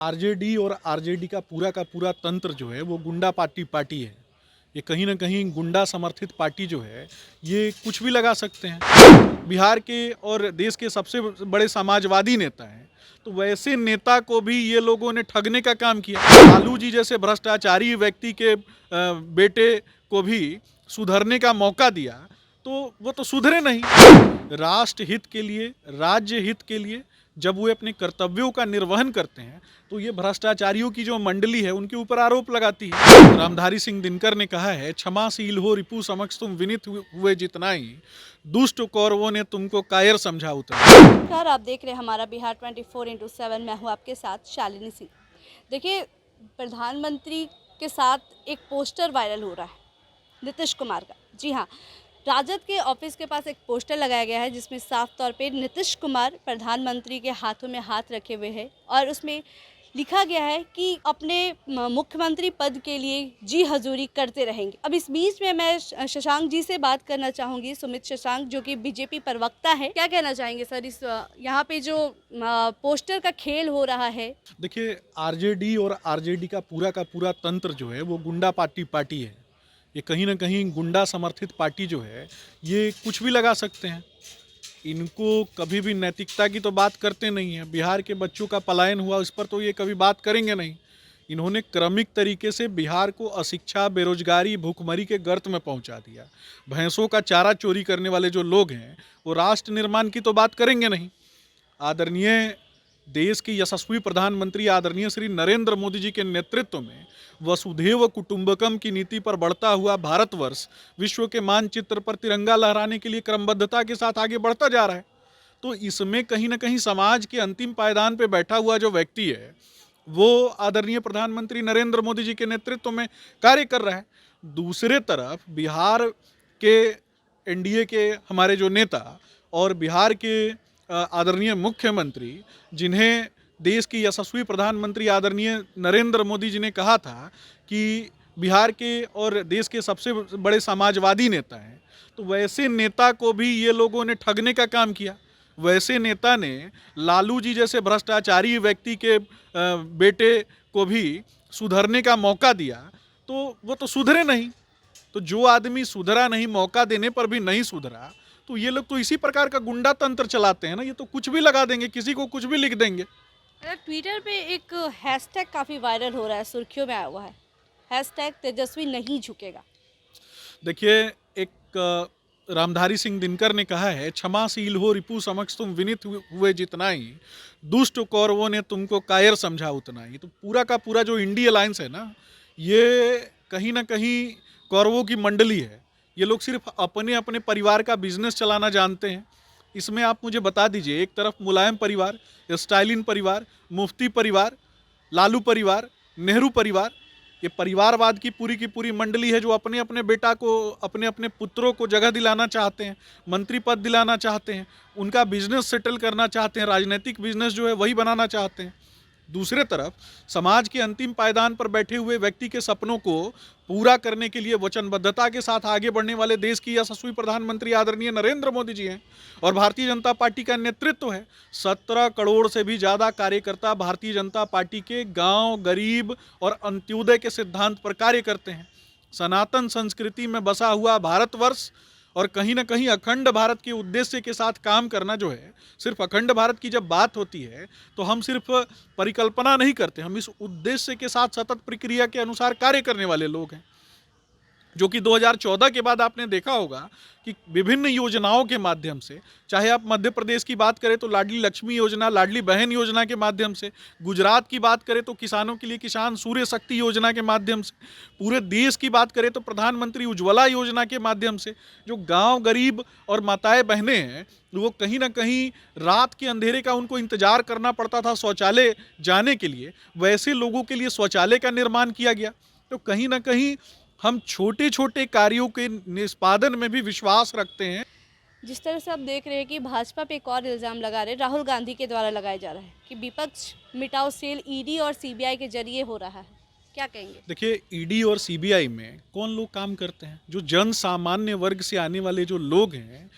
RJD और RJD का पूरा तंत्र जो है वो गुंडा पार्टी है। ये कहीं ना कहीं गुंडा समर्थित पार्टी जो है ये कुछ भी लगा सकते हैं। बिहार के और देश के सबसे बड़े समाजवादी नेता हैं, तो वैसे नेता को भी ये लोगों ने ठगने का काम किया। लालू जी जैसे भ्रष्टाचारी व्यक्ति के बेटे को भी सुधरने का मौका दिया, तो वो तो सुधरे नहीं। राष्ट्र हित के लिए, राज्य हित के लिए जब वो अपने कर्तव्यों का निर्वहन करते हैं तो ये भ्रष्टाचारियों की जो मंडली है उनके ऊपर आरोप लगाती है। रामधारी सिंह दिनकर ने कहा है, क्षमाशील हो रिपु समक्ष तुम विनीत हुए जितना ही, दुष्ट कौरवों ने तुमको कायर समझा उतना। नमस्कार, आप देख रहे हैं हमारा बिहार 24/7। मैं हूं आपके साथ शालिनी सिंह। देखिए, प्रधानमंत्री के साथ एक पोस्टर वायरल हो रहा है नीतीश कुमार का। जी हाँ, राजद के ऑफिस के पास एक पोस्टर लगाया गया है जिसमें साफ तौर पे नीतीश कुमार प्रधानमंत्री के हाथों में हाथ रखे हुए हैं और उसमें लिखा गया है कि अपने मुख्यमंत्री पद के लिए जी हजूरी करते रहेंगे। अब इस बीच में मैं शशांक जी से बात करना चाहूँगी, सुमित शशांक, जो कि बीजेपी प्रवक्ता है। क्या कहना चाहेंगे सर इस यहाँ पे जो पोस्टर का खेल हो रहा है? देखिए, आरजेडी और आरजेडी का पूरा तंत्र जो है वो गुंडा पार्टी है। ये कहीं ना कहीं गुंडा समर्थित पार्टी जो है ये कुछ भी लगा सकते हैं। इनको कभी भी नैतिकता की तो बात करते नहीं हैं। बिहार के बच्चों का पलायन हुआ, इस पर तो ये कभी बात करेंगे नहीं। इन्होंने क्रमिक तरीके से बिहार को अशिक्षा, बेरोजगारी, भूखमरी के गर्त में पहुंचा दिया। भैंसों का चारा चोरी करने वाले जो लोग हैं वो राष्ट्र निर्माण की तो बात करेंगे नहीं। आदरणीय देश के यशस्वी प्रधानमंत्री आदरणीय श्री नरेंद्र मोदी जी के नेतृत्व में वसुधैव कुटुंबकम की नीति पर बढ़ता हुआ भारतवर्ष विश्व के मानचित्र पर तिरंगा लहराने के लिए क्रमबद्धता के साथ आगे बढ़ता जा रहा है। तो इसमें कहीं ना कहीं समाज के अंतिम पायदान पर बैठा हुआ जो व्यक्ति है वो आदरणीय प्रधानमंत्री नरेंद्र मोदी जी के नेतृत्व में कार्य कर रहा है। दूसरे तरफ बिहार के एनडीए के हमारे जो नेता और बिहार के आदरणीय मुख्यमंत्री, जिन्हें देश की यशस्वी प्रधानमंत्री आदरणीय नरेंद्र मोदी जी ने कहा था कि बिहार के और देश के सबसे बड़े समाजवादी नेता हैं, तो वैसे नेता को भी ये लोगों ने ठगने का काम किया। वैसे नेता ने लालू जी जैसे भ्रष्टाचारी व्यक्ति के बेटे को भी सुधरने का मौका दिया, तो वो तो सुधरे नहीं। तो जो आदमी सुधरा नहीं, मौका देने पर भी नहीं सुधरा, तो ये लोग तो इसी प्रकार का गुंडा तंत्र चलाते हैं ना। ये तो कुछ भी लगा देंगे, किसी को कुछ भी लिख देंगे। ट्विटर पे एक हैशटैग काफ़ी वायरल हो रहा है, सुर्खियों में आया हुआ है, हैशटैग तेजस्वी नहीं झुकेगा। देखिए, एक रामधारी सिंह दिनकर ने कहा है, क्षमाशील हो रिपु समक्ष तुम विनीत हुए जितना ही, दुष्ट कौरवों ने तुमको कायर समझा उतना ही। तो पूरा का पूरा जो इंडी अलायंस है ना, ये कहीं ना कहीं कौरवों की मंडली है। ये लोग सिर्फ अपने अपने परिवार का बिजनेस चलाना जानते हैं। इसमें आप मुझे बता दीजिए, एक तरफ मुलायम परिवार, स्टालिन परिवार, मुफ्ती परिवार, लालू परिवार, नेहरू परिवार, ये परिवारवाद की पूरी मंडली है जो अपने अपने बेटा को, अपने अपने पुत्रों को जगह दिलाना चाहते हैं, मंत्री पद दिलाना चाहते हैं, उनका बिजनेस सेटल करना चाहते हैं, राजनीतिक बिजनेस जो है वही बनाना चाहते हैं। दूसरे तरफ समाज के अंतिम पायदान पर बैठे हुए व्यक्ति के सपनों को पूरा करने के लिए वचनबद्धता के साथ आगे बढ़ने वाले देश की यशस्वी प्रधानमंत्री आदरणीय नरेंद्र मोदी जी हैं और भारतीय जनता पार्टी का नेतृत्व है। 17 करोड़ से भी ज़्यादा कार्यकर्ता भारतीय जनता पार्टी के गांव, गरीब और अंत्योदय के सिद्धांत पर कार्य करते हैं। सनातन संस्कृति में बसा हुआ भारतवर्ष और कहीं ना कहीं अखंड भारत के उद्देश्य के साथ काम करना जो है, सिर्फ अखंड भारत की जब बात होती है तो हम सिर्फ परिकल्पना नहीं करते, हम इस उद्देश्य के साथ सतत प्रक्रिया के अनुसार कार्य करने वाले लोग हैं। जो कि 2014 के बाद आपने देखा होगा कि विभिन्न योजनाओं के माध्यम से, चाहे आप मध्य प्रदेश की बात करें तो लाडली लक्ष्मी योजना, लाडली बहन योजना के माध्यम से, गुजरात की बात करें तो किसानों के लिए किसान सूर्य शक्ति योजना के माध्यम से, पूरे देश की बात करें तो प्रधानमंत्री उज्ज्वला योजना के माध्यम से, जो गांव गरीब और माताएं बहनें हैं वो कहीं ना कहीं रात के अंधेरे का उनको इंतजार करना पड़ता था शौचालय जाने के लिए, वैसे लोगों के लिए शौचालय का निर्माण किया गया। तो कहीं ना कहीं हम छोटे छोटे कार्यों के निष्पादन में भी विश्वास रखते हैं। जिस तरह से आप देख रहे हैं कि भाजपा पे एक और इल्ज़ाम लगा रहे, राहुल गांधी के द्वारा लगाया जा रहा है कि विपक्ष मिटाओ सेल ईडी और सीबीआई के जरिए हो रहा है, क्या कहेंगे? देखिए, ईडी और सीबीआई में कौन लोग काम करते हैं? जो जन सामान्य वर्ग से आने वाले जो लोग हैं,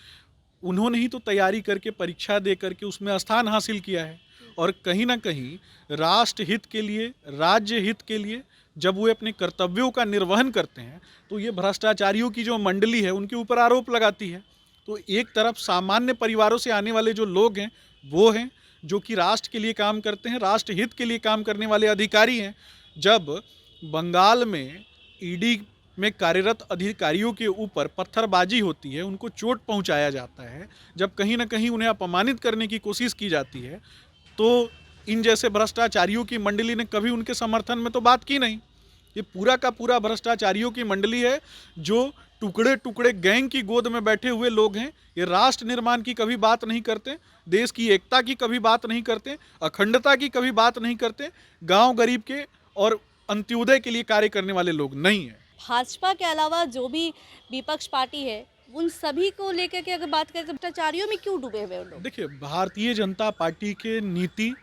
उन्होंने ही तो तैयारी करके, परीक्षा दे करके उसमें स्थान हासिल किया है। और कहीं ना कहीं राष्ट्र हित के लिए, राज्य हित के लिए जब वे अपने कर्तव्यों का निर्वहन करते हैं तो ये भ्रष्टाचारियों की जो मंडली है उनके ऊपर आरोप लगाती है। तो एक तरफ सामान्य परिवारों से आने वाले जो लोग हैं वो हैं जो कि राष्ट्र के लिए काम करते हैं, राष्ट्र हित के लिए काम करने वाले अधिकारी हैं। जब बंगाल में ईडी में कार्यरत अधिकारियों के ऊपर पत्थरबाजी होती है, उनको चोट पहुंचाया जाता है, जब कहीं ना कहीं उन्हें अपमानित करने की कोशिश की जाती है, तो इन जैसे भ्रष्टाचारियों की मंडली ने कभी उनके समर्थन में तो बात की नहीं। ये पूरा का पूरा भ्रष्टाचारियों की मंडली है जो टुकड़े टुकड़े गैंग की गोद में बैठे हुए लोग हैं। ये राष्ट्र निर्माण की कभी बात नहीं करते, देश की एकता की कभी बात नहीं करते, अखंडता की कभी बात नहीं करते, गांव गरीब के और अंत्योदय के लिए कार्य करने वाले लोग नहीं हैं। भाजपा के अलावा जो भी विपक्ष पार्टी है उन सभी को लेकर के अगर बात करें तो भ्रष्टाचारियों में क्यों डूबे हुए हैं लोग? देखिए, भारतीय जनता पार्टी के नीति,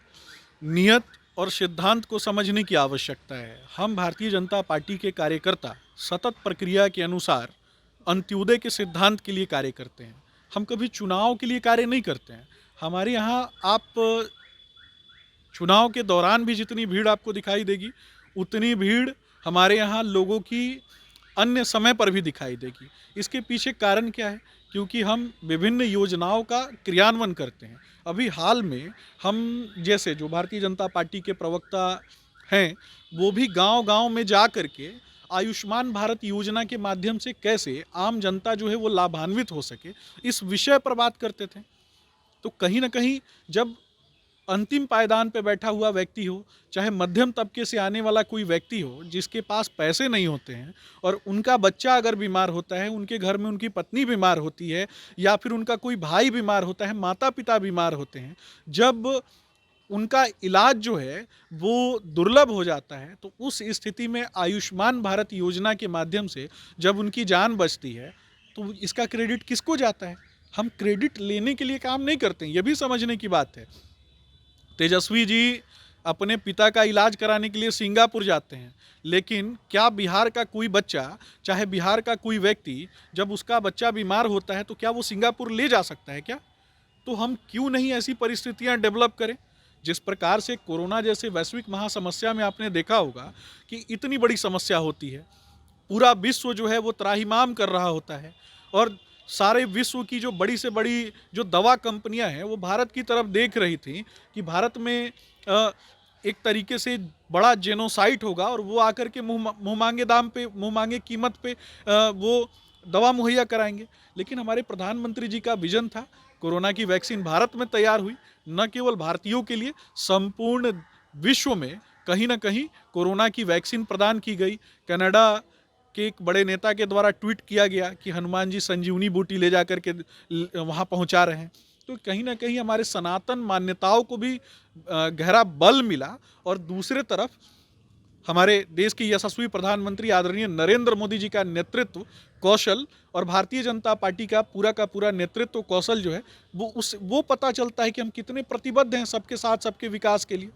नियत और सिद्धांत को समझने की आवश्यकता है। हम भारतीय जनता पार्टी के कार्यकर्ता सतत प्रक्रिया के अनुसार अंत्योदय के सिद्धांत के लिए कार्य करते हैं। हम कभी चुनाव के लिए कार्य नहीं करते हैं। हमारे यहाँ आप चुनाव के दौरान भी जितनी भीड़ आपको दिखाई देगी उतनी भीड़ हमारे यहाँ लोगों की अन्य समय पर भी दिखाई देगी। इसके पीछे कारण क्या है? क्योंकि हम विभिन्न योजनाओं का क्रियान्वयन करते हैं। अभी हाल में हम जैसे जो भारतीय जनता पार्टी के प्रवक्ता हैं वो भी गांव-गांव में जा कर के आयुष्मान भारत योजना के माध्यम से कैसे आम जनता जो है वो लाभान्वित हो सके, इस विषय पर बात करते थे। तो कहीं ना कहीं जब अंतिम पायदान पे बैठा हुआ व्यक्ति हो, चाहे मध्यम तबके से आने वाला कोई व्यक्ति हो जिसके पास पैसे नहीं होते हैं और उनका बच्चा अगर बीमार होता है, उनके घर में उनकी पत्नी बीमार होती है या फिर उनका कोई भाई बीमार होता है, माता पिता बीमार होते हैं, जब उनका इलाज जो है वो दुर्लभ हो जाता है, तो उस स्थिति में आयुष्मान भारत योजना के माध्यम से जब उनकी जान बचती है तो इसका क्रेडिट किसको जाता है? हम क्रेडिट लेने के लिए काम नहीं करते हैं, ये भी समझने की बात है। तेजस्वी जी अपने पिता का इलाज कराने के लिए सिंगापुर जाते हैं, लेकिन क्या बिहार का कोई बच्चा, चाहे बिहार का कोई व्यक्ति जब उसका बच्चा बीमार होता है तो क्या वो सिंगापुर ले जा सकता है क्या? तो हम क्यों नहीं ऐसी परिस्थितियां डेवलप करें? जिस प्रकार से कोरोना जैसे वैश्विक महासमस्या में आपने देखा होगा कि इतनी बड़ी समस्या होती है, पूरा विश्व जो है वो त्राहिमाम कर रहा होता है और सारे विश्व की जो बड़ी से बड़ी जो दवा कंपनियां हैं वो भारत की तरफ देख रही थी कि भारत में एक तरीके से बड़ा जेनोसाइड होगा और वो आकर के मुँह मांगे दाम पे, मुँह मांगे कीमत पे वो दवा मुहैया कराएंगे। लेकिन हमारे प्रधानमंत्री जी का विजन था, कोरोना की वैक्सीन भारत में तैयार हुई, न केवल भारतीयों के लिए, संपूर्ण विश्व में कहीं ना कहीं कोरोना की वैक्सीन प्रदान की गई। कनाडा के एक बड़े नेता के द्वारा ट्वीट किया गया कि हनुमान जी संजीवनी बूटी ले जा कर के वहाँ पहुँचा रहे हैं। तो कहीं ना कहीं हमारे सनातन मान्यताओं को भी गहरा बल मिला और दूसरे तरफ हमारे देश के यशस्वी प्रधानमंत्री आदरणीय नरेंद्र मोदी जी का नेतृत्व कौशल और भारतीय जनता पार्टी का पूरा नेतृत्व कौशल जो है वो पता चलता है कि हम कितने प्रतिबद्ध हैं सबके साथ, सबके विकास के लिए।